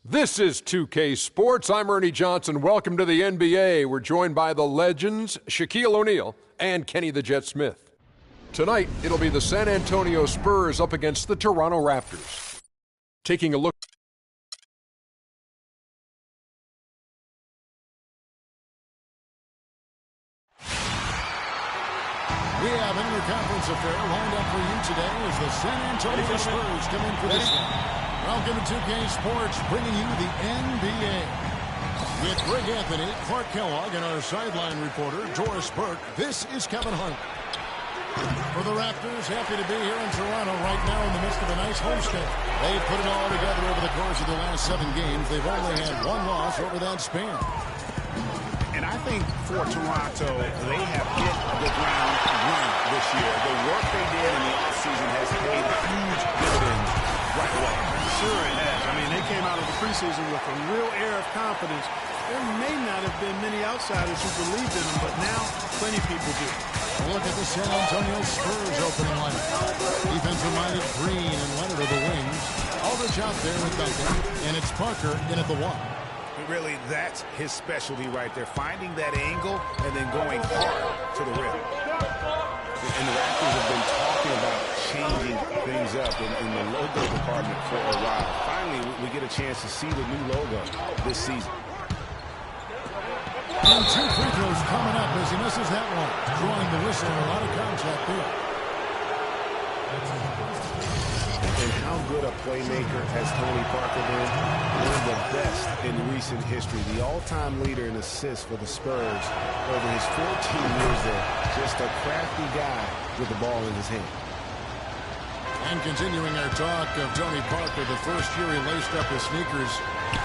This is 2K Sports. I'm Ernie Johnson. Welcome to the NBA. We're joined by the legends Shaquille O'Neal and Kenny the Jet Smith. Tonight, it'll be the San Antonio Spurs up against the Toronto Raptors. Taking a look. We have an interconference affair lined up for you today as the San Antonio Spurs come in for this one. Welcome to 2K Sports, bringing you the NBA. With Greg Anthony, Clark Kellogg, and our sideline reporter, Doris Burke, this is Kevin Hunt. For the Raptors, happy to be here in Toronto right now in the midst of a nice homestand. They've put it all together over the course of the last 7 games. They've only had 1 loss over that span. And I think for Toronto, they have hit the ground running this year. The work they did in the offseason has paid huge dividends right away. Sure it has. I mean, they came out of the preseason with a real air of confidence. There may not have been many outsiders who believed in them, but now plenty of people do. Look at the San Antonio Spurs opening lineup. Defensive-minded Green and Leonard are the wings. Aldridge out there with Duncan, and it's Parker in at the 1. Really, that's his specialty right there, finding that angle and then going hard to the rim. And the Raptors have been talking about changing things up in the logo department for a while. Finally, we get a chance to see the new logo this season. And 2 free throws coming up as he misses that one. Drawing the whistle and a lot of contact there. And how good a playmaker has Tony Parker been? One of the best in recent history. The all-time leader in assists for the Spurs over his 14 years there. Just a crafty guy with the ball in his hand. And continuing our talk of Tony Parker, the first year he laced up his sneakers,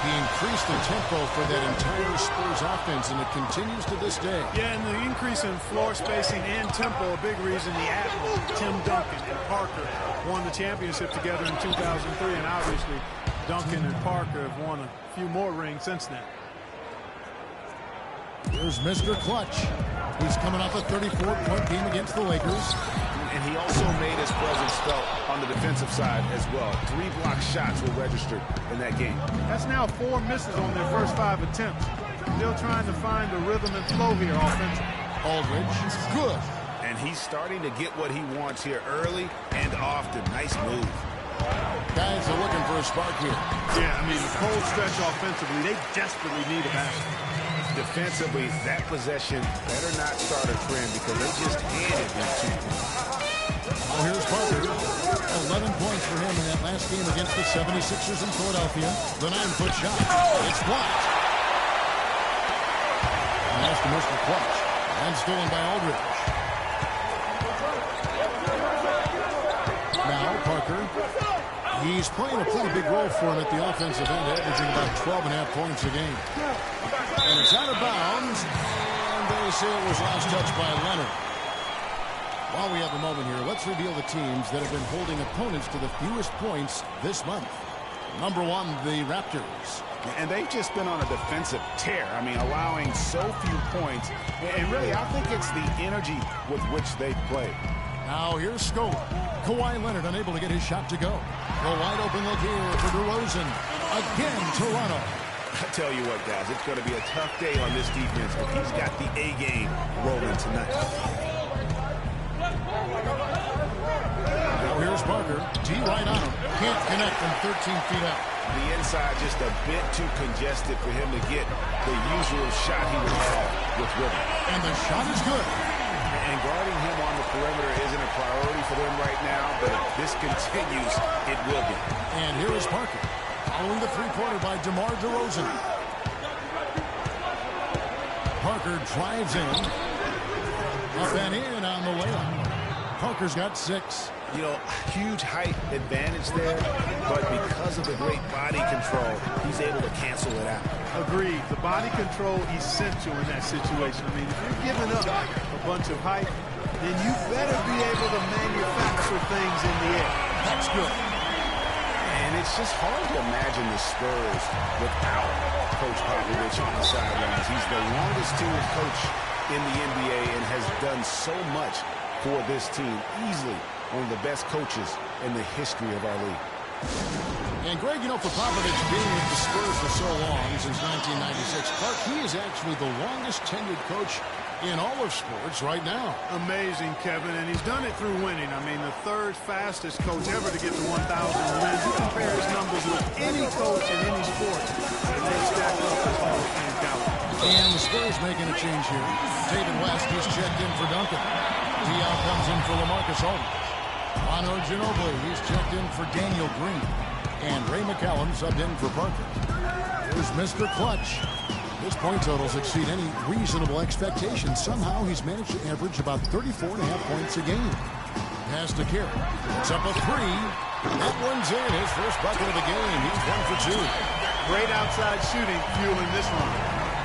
he increased the tempo for that entire Spurs offense, and it continues to this day. Yeah, and the increase in floor spacing and tempo, a big reason the Admiral, Tim Duncan, and Parker won the championship together in 2003, and obviously Duncan and Parker have won a few more rings since then. Here's Mr. Clutch. He's coming off a 34-point game against the Lakers. And he also made his presence felt on the defensive side as well. 3 block shots were registered in that game. That's now 4 misses on their first 5 attempts. Still trying to find the rhythm and flow here offensively. Aldridge, good. And he's starting to get what he wants here early and often. Nice move. Guys are looking for a spark here. Yeah, I mean, the cold stretch offensively, they desperately need a basket. Defensively, that possession better not start a trend because they just handed them 2 points. Oh, here's Parker. 11 points for him in that last game against the 76ers in Philadelphia. The 9-foot shot. It's blocked. And that's to Mr. Clutch. And stolen by Aldridge. Now, Parker. He's playing a pretty big role for him at the offensive end, averaging about 12.5 points a game. And it's out of bounds. And they say it was last touched by Leonard. While we have a moment here, let's reveal the teams that have been holding opponents to the fewest points this month. Number 1, the Raptors. And they've just been on a defensive tear. I mean, allowing so few points. And really, I think it's the energy with which they play. Now here's Scola. Kawhi Leonard unable to get his shot to go. The wide open look here for DeRozan. Again, Toronto. I tell you what, guys, it's going to be a tough day on this defense, but he's got the A game rolling tonight. Now here's Parker. D right on him. Can't connect from 13 feet out. The inside just a bit too congested for him to get the usual shot he would have with rhythm. And the shot is good. And guarding him on the perimeter isn't a priority for them right now, but if this continues, it will be. And here is Parker. Following the three-pointer by DeMar DeRozan. Parker drives in. Up and in on the layup. Parker's got 6. You know, huge height advantage there, but because of the great body control, he's able to cancel it out. Agreed. The body control essential in that situation. I mean, if you're giving up a bunch of height, then you better be able to manufacture things in the air. That's good. And it's just hard to imagine the Spurs without Coach Popovich on the sidelines. He's the longest-tenured coach in the NBA and has done so much for this team. Easily one of the best coaches in the history of our league. And Greg, you know, for Popovich being with the Spurs for so long, since 1996, Clark, he is actually the longest tenured coach in all of sports right now. Amazing, Kevin, and he's done it through winning. I mean, the third fastest coach ever to get to 1,000 wins. You compare his numbers with any coach in any sport, and they stack up as Hall of Fame caliber. And the Spurs making a change here. David West, he's checked in for Duncan. Diaw comes in for LaMarcus Aldridge. Manu Ginobili, he's checked in for Daniel Green. And Ray McCallum subbed in for Parker. Here's Mr. Clutch. His point totals exceed any reasonable expectations. Somehow he's managed to average about 34.5 points a game. Pass to Carey. It's up a three. That one's in. His first bucket of the game. He's 1 for 2. Great outside shooting fueling this one.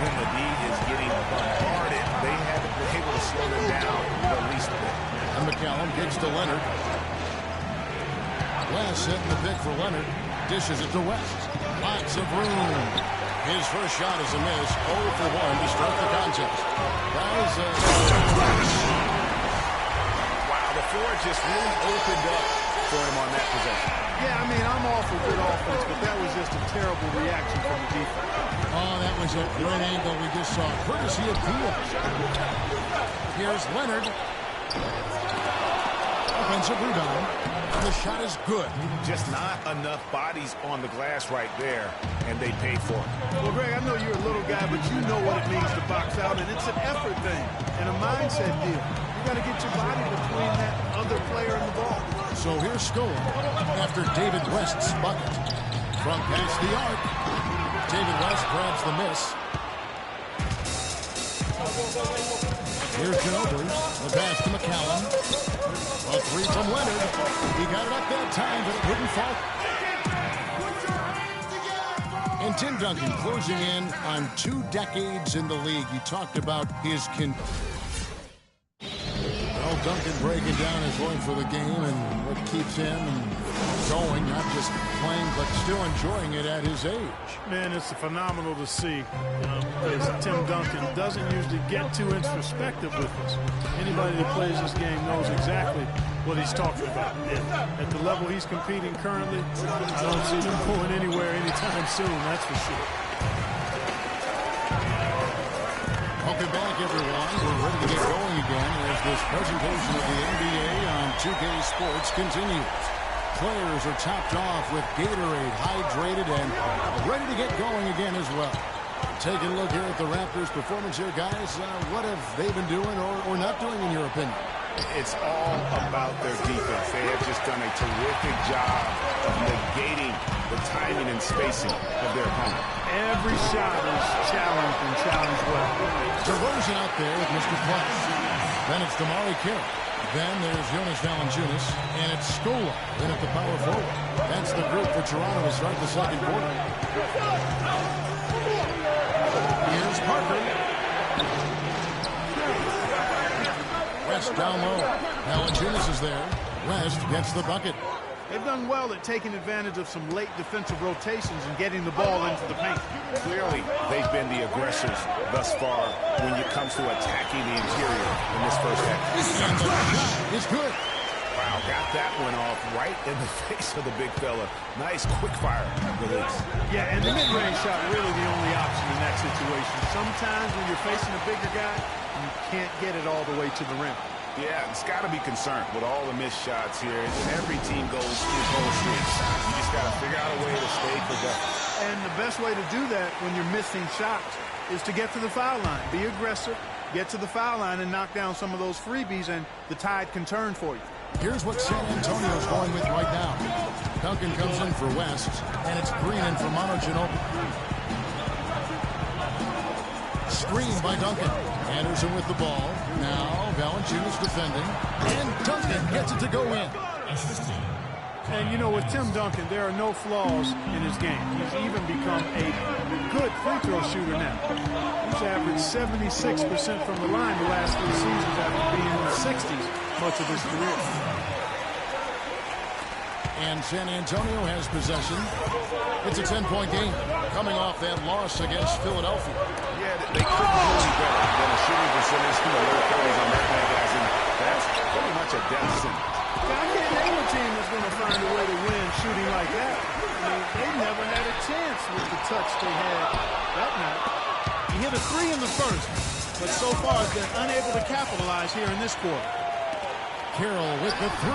When the D is getting bombarded, they haven't been able to slow them down at least a bit. And McCallum gets to Leonard. West setting the pick for Leonard. Dishes it to West. Lots of room. His first shot is a miss. 0 for 1 to start the contest. Wow, the floor just really opened up for him on that possession. Yeah, I mean, I'm all for good offense, but that was just a terrible reaction from the defense. Oh, that was a great angle we just saw. Courtesy of Diaz. Here's Leonard. Offensive rebound. The shot is good. Just not enough bodies on the glass right there, and they paid for it. Well, Greg, I know you're a little guy, but you know what it means to box out, and it's an effort thing and a mindset deal. You got to get your body between that other player and the ball. So here's Scola after David West's bucket. From past the arc, David West grabs the miss. Here's Ginobili. The pass to McCallum. A three from Leonard. He got it up that time, but it wouldn't fall. And Tim Duncan closing in on 2 decades in the league. He talked about his Well, Duncan breaking down his love for the game and what keeps him going, not just playing, but still enjoying it at his age. Man, it's phenomenal to see. As Tim Duncan doesn't usually get too introspective with us. Anybody that plays this game knows exactly what he's talking about. And at the level he's competing currently, I don't see him going anywhere anytime soon, that's for sure. Welcome back, everyone. We're ready to get going again as this presentation of the NBA on 2K Sports continues. Players are topped off with Gatorade, hydrated, and ready to get going again as well. Taking a look here at the Raptors' performance here, guys. What have they been doing or not doing, in your opinion? It's all about their defense. They have just done a terrific job of negating the timing and spacing of their opponent. Every shot is challenged and challenged well. DeRozan out there with Mr. Clutch. Then it's Damari Carey. Then there's Jonas Valanciunas, and it's Scola in at the power forward. That's the group for Toronto to start the second quarter. Here's Parker. West down low. Valanciunas is there. West gets the bucket. They've done well at taking advantage of some late defensive rotations and getting the ball into the paint. Clearly, they've been the aggressors thus far when it comes to attacking the interior in this first half. And the shot is good. Wow, got that one off right in the face of the big fella. Nice quick fire release. Yeah, and the mid-range shot really the only option in that situation. Sometimes when you're facing a bigger guy, you can't get it all the way to the rim. Yeah, it's got to be concerned with all the missed shots here. And every team goes through cold streaks. You just got to figure out a way to stay productive. And the best way to do that when you're missing shots is to get to the foul line. Be aggressive, get to the foul line, and knock down some of those freebies, and the tide can turn for you. Here's what San Antonio's going with right now. Duncan comes in for West, and it's Green in for Manu Ginobili. Screen by Duncan. Anderson with the ball. Now Valanciunas defending. And Duncan gets it to go in. And you know, with Tim Duncan, there are no flaws in his game. He's even become a good free throw shooter now. He's averaged 76% from the line the last 3 seasons after being in the 60s much of his career. And San Antonio has possession. It's a 10-point game coming off that loss against Philadelphia. Yeah, they couldn't do any better than a shooting percentage in the low 30s on that guys, and that's pretty much a death sentence. I can't name a team that's going to find a way to win shooting like that. I mean, they never had a chance with the touch they had that night. He hit a 3 in the first, but so far has been unable to capitalize here in this quarter. Carroll with the 3.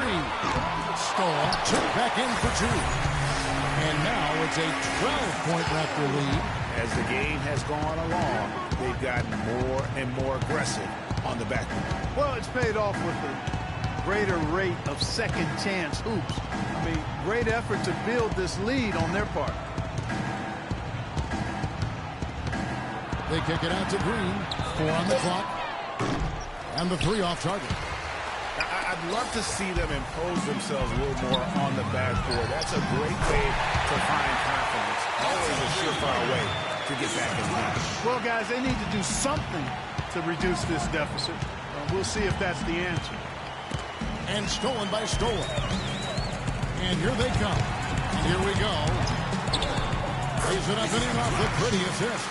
Stoll took back in for 2. And now it's a 12-point Raptor lead. As the game has gone along, they've gotten more and more aggressive on the backboard. Well, it's paid off with a greater rate of second chance hoops. I mean, great effort to build this lead on their part. They kick it out to Green. 4 on the clock. And the 3 off target. I'd love to see them impose themselves a little more on the backboard. That's a great way to find confidence. Always a surefire way to get back in the game. Well, guys, they need to do something to reduce this deficit. We'll see if that's the answer. And stolen by Stoll. And here they come. And here we go. Raise it up and in off the pretty assist.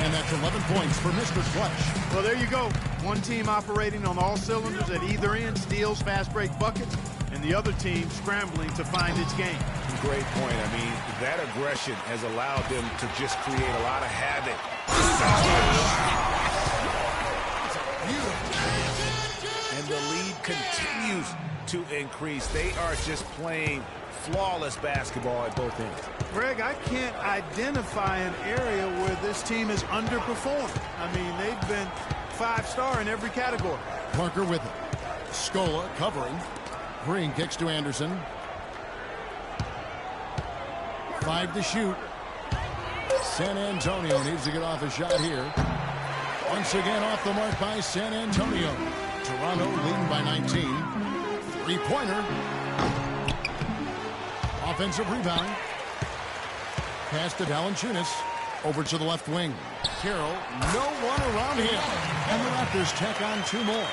And that's 11 points for Mr. Clutch. Well, there you go. One team operating on all cylinders at either end, steals, fast break buckets, and the other team scrambling to find its game. Great point. I mean, that aggression has allowed them to just create a lot of havoc. And the lead continues to increase. They are just playing flawless basketball at both ends. Greg, I can't identify an area where this team is underperformed. I mean, they've been 5-star in every category. Parker with it. Scola covering. Green kicks to Anderson. 5 to shoot. San Antonio needs to get off a shot here. Once again off the mark by San Antonio. Toronto leading by 19. 3-pointer. Offensive rebound. Pass to Valanciunas. Over to the left wing. Carroll, no one around him. And the Raptors tack on 2 more.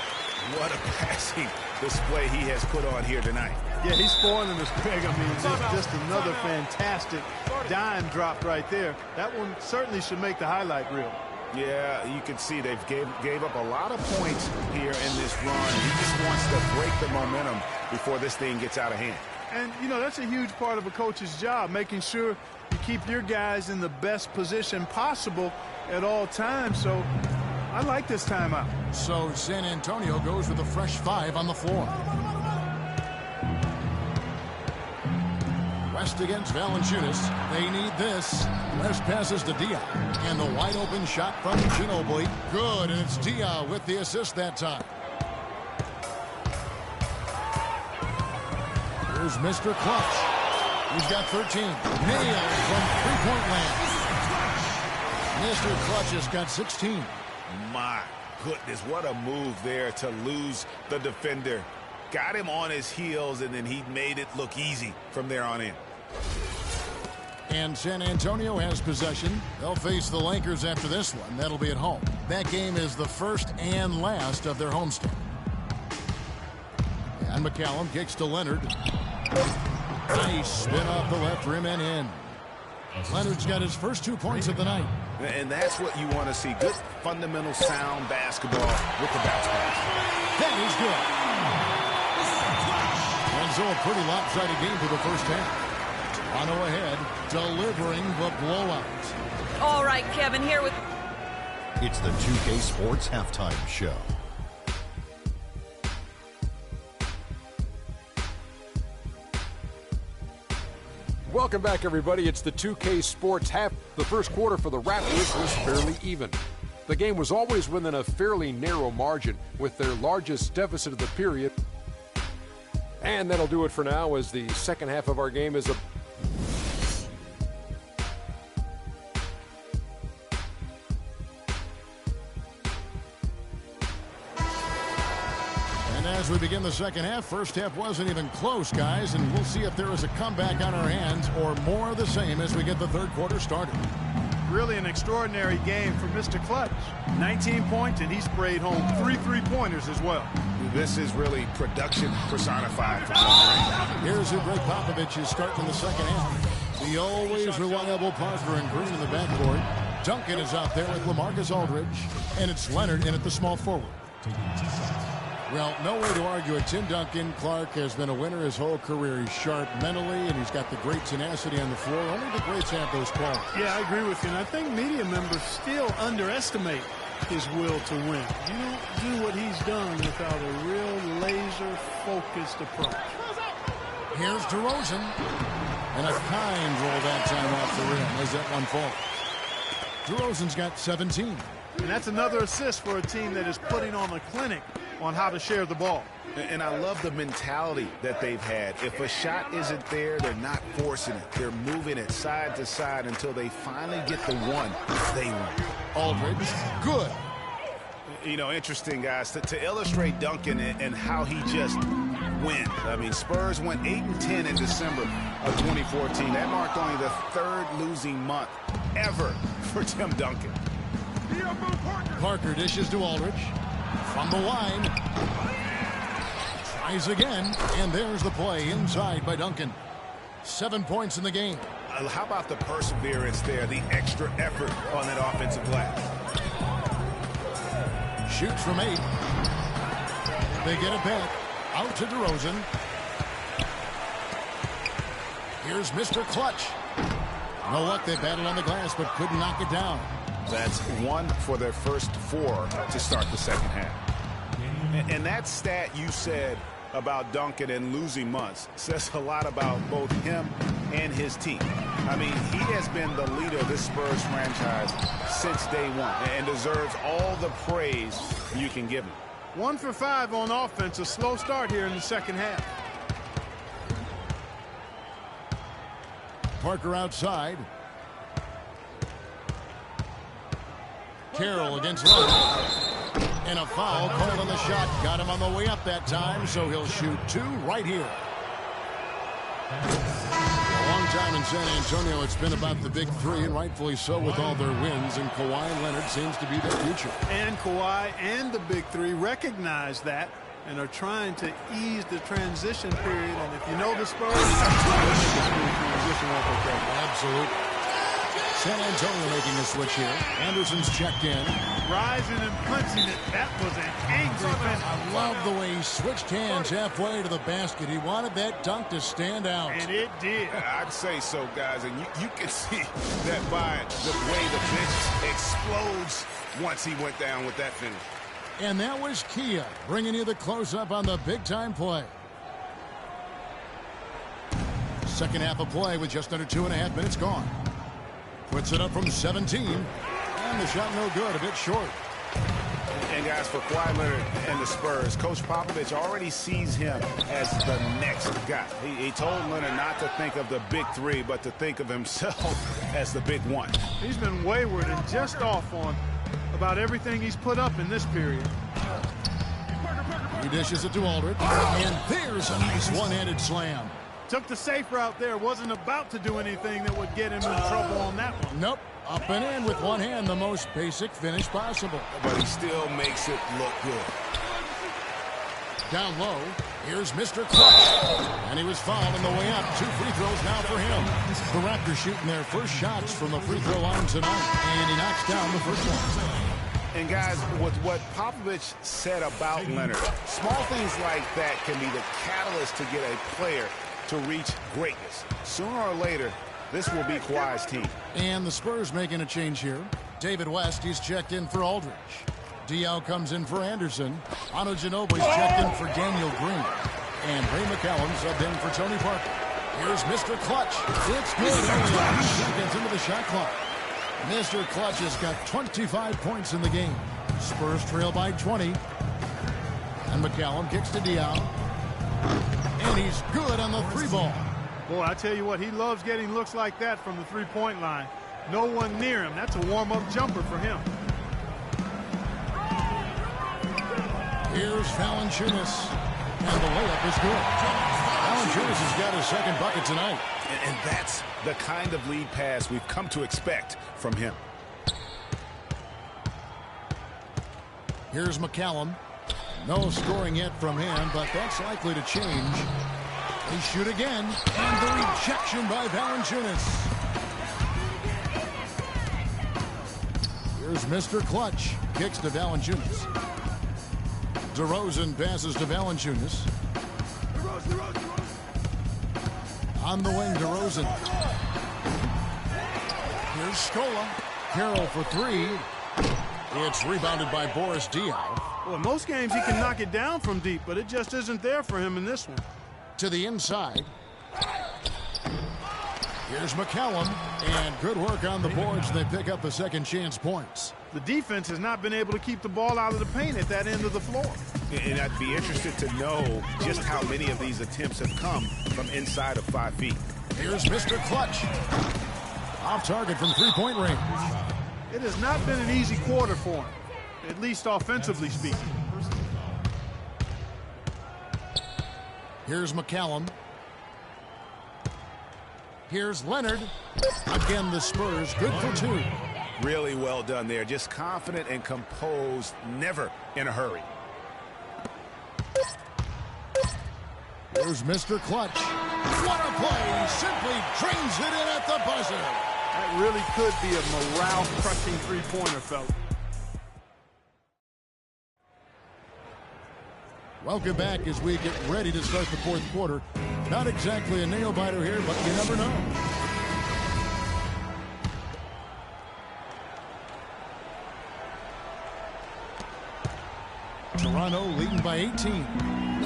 What a passing display he has put on here tonight. Yeah, he's spoiling us, Greg. I mean, just another fantastic dime drop right there. That one certainly should make the highlight reel. Yeah, you can see they've gave up a lot of points here in this run. He just wants to break the momentum before this thing gets out of hand. And, you know, that's a huge part of a coach's job, making sure you keep your guys in the best position possible at all times. So I like this timeout. So San Antonio goes with a fresh 5 on the floor. West against Valanciunas. They need this. West passes to Dia. And the wide open shot from Ginobili. Good, and it's Dia with the assist that time. Here's Mr. Clutch. He's got 13. Nailed from three-point land. Mr. Clutch has got 16. My goodness, what a move there to lose the defender. Got him on his heels, and then he made it look easy from there on in. And San Antonio has possession. They'll face the Lakers after this one. That'll be at home. That game is the first and last of their homestand. And McCallum kicks to Leonard. Nice spin off the left rim and in. Leonard's got his first 2 points of the night. And that's what you want to see. Good, fundamental, sound basketball with the bounce pass. That is good. And so a pretty lopsided game for the first half. Toronto ahead, delivering the blowout. All right, Kevin, here with... It's the 2K Sports Halftime Show. Welcome back, everybody. It's the 2K Sports half. The first quarter for the Raptors was fairly even. The game was always within a fairly narrow margin, with their largest deficit of the period. And that'll do it for now, as the second half of our game is a... As we begin the second half, first half wasn't even close, guys, and we'll see if there is a comeback on our hands or more of the same as we get the third quarter started. Really an extraordinary game for Mr. Clutch. 19 points, and he sprayed home 3 3-pointers as well. This is really production personified from long range. Here's who Greg Popovich is starting the second half. The always reliable Parker and Green in the backcourt. Duncan is out there with LaMarcus Aldridge, and it's Leonard in at the small forward. Well, no way to argue it. Tim Duncan, Clark, has been a winner his whole career. He's sharp mentally, and he's got the great tenacity on the floor. Only the greats have those qualities. Yeah, I agree with you. And I think media members still underestimate his will to win. You don't do what he's done without a real laser-focused approach. Here's DeRozan. And a kind roll that time off the rim as that one falls. DeRozan's got 17. And that's another assist for a team that is putting on a clinic on how to share the ball. And I love the mentality that they've had. If a shot isn't there, they're not forcing it. They're moving it side to side until they finally get the one they want. Aldridge, good. You know, interesting, guys, to illustrate Duncan and how he just wins. I mean, Spurs went 8-10 in December of 2014. That marked only the third losing month ever for Tim Duncan. Parker dishes to Aldridge. From the line. Tries again. And there's the play inside by Duncan. 7 points in the game. How about the perseverance there, the extra effort on that offensive glass? Shoots from 8. They get it back. Out to DeRozan. Here's Mr. Clutch. No luck. They battled on the glass but couldn't knock it down. That's 1 for their first 4 to start the second half. And that stat you said about Duncan and losing months says a lot about both him and his team. I mean, he has been the leader of this Spurs franchise since day one and deserves all the praise you can give him. 1 for 5 on offense. A slow start here in the second half. Parker outside. Carroll against Love. And a foul called on the shot. Got him on the way up that time, so he'll shoot 2 right here. A long time in San Antonio, it's been about the big 3, and rightfully so with all their wins, and Kawhi Leonard seems to be their future. And Kawhi and the big 3 recognize that and are trying to ease the transition period. And if you know the Spurs, transition off okay. Absolutely. San Antonio making a switch here. Anderson's checked in. Rising and punching it. That was an angry finish. I love the way he switched hands halfway to the basket. He wanted that dunk to stand out. And it did. I'd say so, guys. And you can see that by the way the bench explodes once he went down with that finish. And that was Kia bringing you the close-up on the big-time play. Second half of play with just under 2.5 minutes gone. Puts it up from 17. And the shot no good, a bit short. And guys, for Kawhi Leonard and the Spurs, Coach Popovich already sees him as the next guy. He told Leonard not to think of the big 3, but to think of himself as the big 1. He's been wayward and just off on about everything he's put up in this period. He dishes it to Aldridge. And there's a nice one-handed slam. Took the safe route there. Wasn't about to do anything that would get him in trouble on that one. Nope. Up and in with one hand, the most basic finish possible. But he still makes it look good. Down low, here's Mr. Clutch. And he was fouled on the way up. 2 free throws now for him. The Raptors shooting their first shots from the free throw line tonight. And he knocks down the first one. And guys, with what Popovich said about Leonard, small things like that can be the catalyst to get a player to reach greatness. Sooner or later, this will be Kawhi's team. And the Spurs making a change here. David West, he's checked in for Aldridge. Diaw comes in for Anderson. Ano Ginobili's checked in for Daniel Green. And Ray McCallum subbed in for Tony Parker. Here's Mr. Clutch. It's good. 2 seconds into the shot clock. Mr. Clutch has got 25 points in the game. Spurs trail by 20. And McCallum kicks to Diaw. And he's good on the 3 ball. Boy, I tell you what, he loves getting looks like that from the 3-point line. No one near him. That's a warm-up jumper for him. Here's Valanciunas. And the layup is good. Valanciunas has got his second bucket tonight. And that's the kind of lead pass we've come to expect from him. Here's McCallum. No scoring yet from him, but that's likely to change. They shoot again, and the rejection by Valanciunas. Here's Mr. Clutch. Kicks to Valanciunas. DeRozan passes to Valanciunas. On the wing, DeRozan. Here's Scola. Carroll for three. It's rebounded by Boris Diaw. Well, in most games he can knock it down from deep, but it just isn't there for him in this one. To the inside. Here's McCallum. And good work on the boards. They pick up the second chance points. The defense has not been able to keep the ball out of the paint at that end of the floor. And I'd be interested to know just how many of these attempts have come from inside of 5 feet. Here's Mr. Clutch. Off target from three-point range. It has not been an easy quarter for him, at least offensively speaking. Here's McCallum. Here's Leonard. Again, the Spurs good for two. Really well done there. Just confident and composed, never in a hurry. Here's Mr. Clutch. What a play! Simply drains it in at the buzzer. That really could be a morale-crushing three-pointer, fella. Welcome back as we get ready to start the fourth quarter. Not exactly a nail-biter here, but you never know. Toronto leading by 18.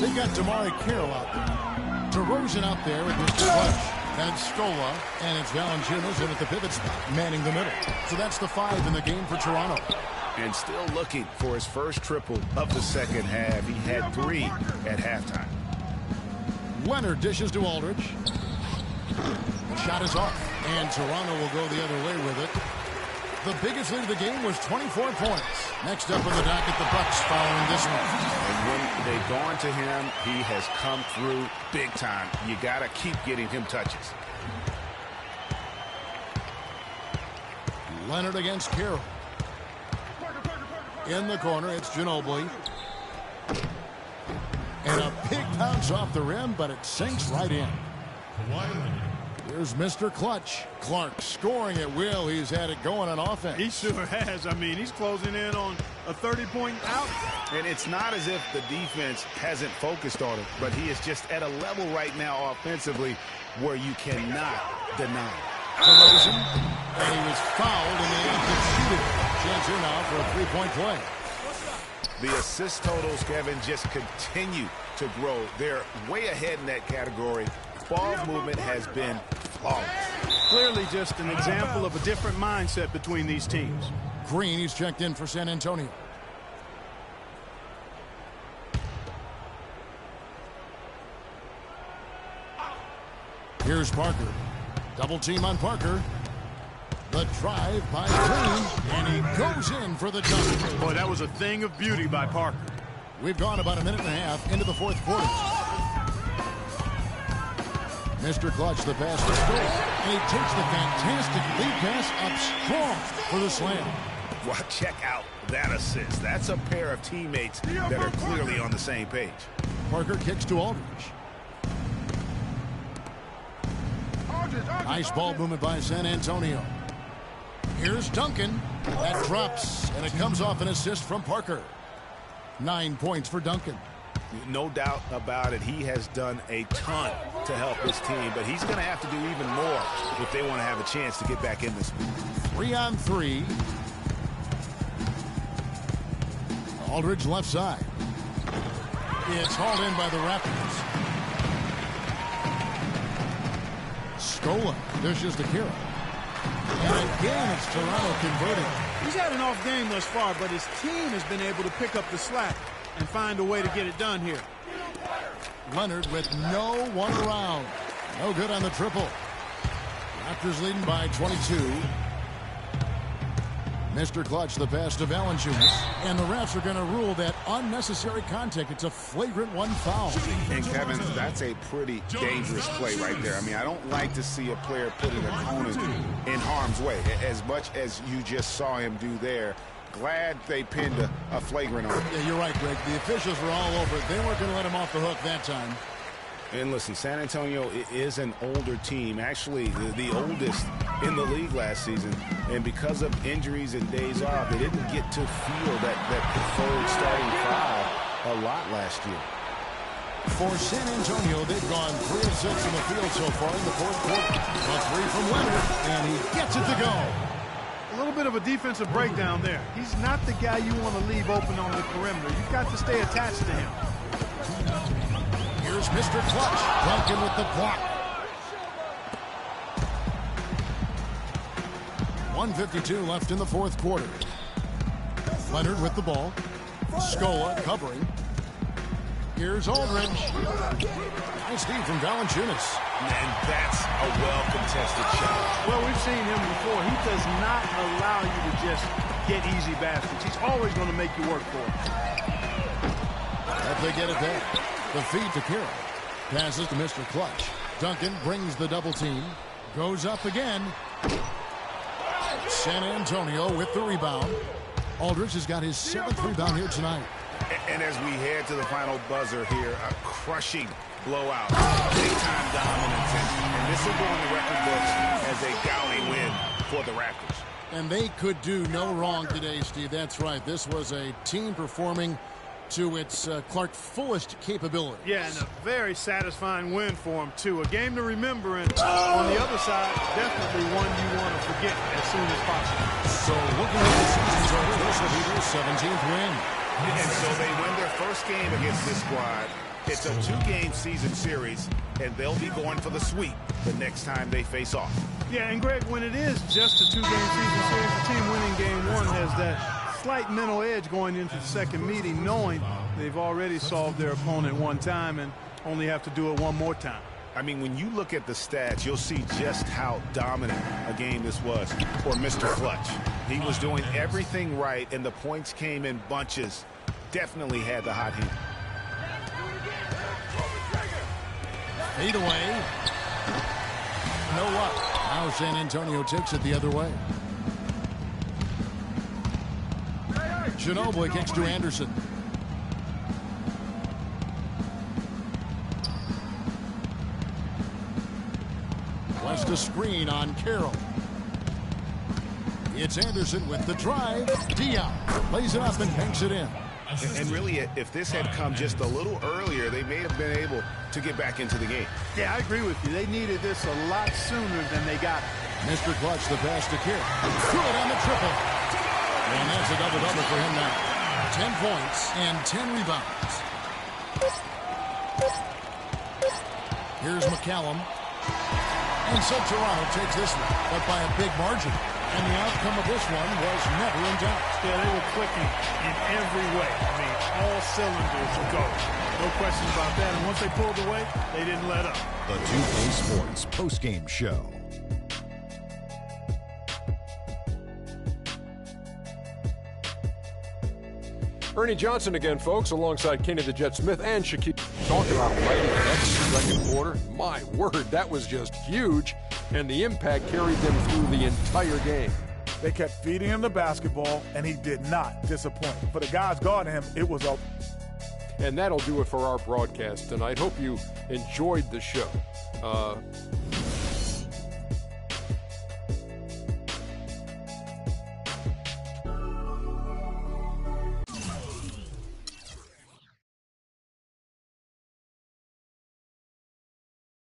They got Damari Carroll out there. DeRozan out there with Mr. Clutch. And it's Scola, and it's Valanciunas in at the pivot spot, manning the middle. So that's the 5 in the game for Toronto. And still looking for his first triple of the second half. He had 3 at halftime. Leonard dishes to Aldridge. The shot is off, and Toronto will go the other way with it. The biggest lead of the game was 24 points. Next up on the docket, the Bucks following this one. And when they've gone to him, he has come through big time. You got to keep getting him touches. Leonard against Carroll. In the corner, it's Ginobili. And a big bounce off the rim, but it sinks right in. Here's Mr. Clutch. Clark scoring at will. He's had it going on offense. He sure has. I mean, he's closing in on a 30-point out. And it's not as if the defense hasn't focused on him, but he is just at a level right now offensively where you cannot deny it. DeRozan, and he was fouled in the act of shooting. Chance here now for a three-point play. The assist totals, Kevin, just continue to grow. They're way ahead in that category. Ball movement has been flawless. Clearly just an example of a different mindset between these teams. Green, he's checked in for San Antonio. Here's Parker. Double team on Parker. The drive by Green, and he goes in for the dunk. Boy, that was a thing of beauty by Parker. We've gone about a minute and a half into the fourth quarter. Mr. Clutch, the pass to Scola, and he takes the fantastic lead pass up strong for the slam. Well, check out that assist. That's a pair of teammates that are clearly on the same page. Parker kicks to Aldridge. Nice ball movement by San Antonio. Here's Duncan. That drops, and it comes off an assist from Parker. 9 points for Duncan. No doubt about it. He has done a ton to help his team, but he's going to have to do even more if they want to have a chance to get back in this one. 3 on 3. Aldridge left side. It's hauled in by the Raptors. Scola dishes to Carroll. And again, it's Toronto converting. He's had an off game thus far, but his team has been able to pick up the slack and find a way to get it done here. Leonard with no one around. No good on the triple. Raptors leading by 22. Mr. Clutch, the pass to Valanciunas. And the refs are going to rule that unnecessary contact. It's a flagrant 1 foul. And, Kevin, that's a pretty dangerous play right there. I mean, I don't like to see a player put an opponent in harm's way, as much as you just saw him do there. Glad they pinned a flagrant on him. Yeah, you're right, Greg. The officials were all over it. They weren't going to let him off the hook that time. And listen, San Antonio is an older team, actually the oldest in the league last season. And because of injuries and days off, they didn't get to feel that preferred starting five a lot last year. For San Antonio, they've gone 3 of 6 in the field so far in the fourth quarter. A 3 from Leonard, and he gets it to go. A little bit of a defensive breakdown there. He's not the guy you want to leave open on the perimeter. You've got to stay attached to him. Here's Mr. Clutch. Duncan with the block. 1:52 left in the fourth quarter. Leonard with the ball. Scola covering. Here's Aldridge. Nice feed from Valanciunas. And that's a well-contested shot. Well, we've seen him before. He does not allow you to just get easy baskets. He's always going to make you work for it. But they get it there. The feed to Carroll. Passes to Mr. Clutch. Duncan brings the double team. Goes up again. San Antonio with the rebound. Aldridge has got his 7th rebound here tonight. And as we head to the final buzzer here, a crushing blowout. Big-time dominance. And this will go on the record books as a gaudy win for the Raptors. And they could do no wrong today, Steve. That's right. This was a team performing to its Clark fullest capability. Yeah, and a very satisfying win for him, too. A game to remember, and on the other side, definitely one you want to forget as soon as possible. So looking at the season total, this will be their 17th win. And so they win their first game against this squad. It's a 2-game season series, and they'll be going for the sweep the next time they face off. Yeah, and Greg, when it is just a 2-game season series, the team winning game 1 has that slight mental edge going into the second meeting, knowing they've already solved their opponent one time and only have to do it one more time. I mean, when you look at the stats, you'll see just how dominant a game this was for Mr. Clutch. He was doing everything right, and the points came in bunches. Definitely had the hot hand. Fade away. No luck. Now San Antonio takes it the other way. Ginobili kicks to Anderson. West a screen on Carroll. It's Anderson with the drive. Diop lays it up and banks it in. And really, if this had come just a little earlier, they may have been able to get back into the game. Yeah, I agree with you. They needed this a lot sooner than they got it. Mr. Clutch, the pass to Carroll. Good on the triple. And that's a double-double for him now. 10 points and 10 rebounds. Here's McCallum. And so Toronto takes this one, but by a big margin. And the outcome of this one was never in doubt. Yeah, they were clicking in every way. I mean, all cylinders go. No question about that. And once they pulled away, they didn't let up. The 2K Sports postgame show. Ernie Johnson again, folks, alongside Kenny the Jet Smith and Shaquille. Talk about lighting up second quarter. My word, that was just huge. And the impact carried them through the entire game. They kept feeding him the basketball, and he did not disappoint. For the guys guarding him, it was a... And that'll do it for our broadcast tonight. Hope you enjoyed the show.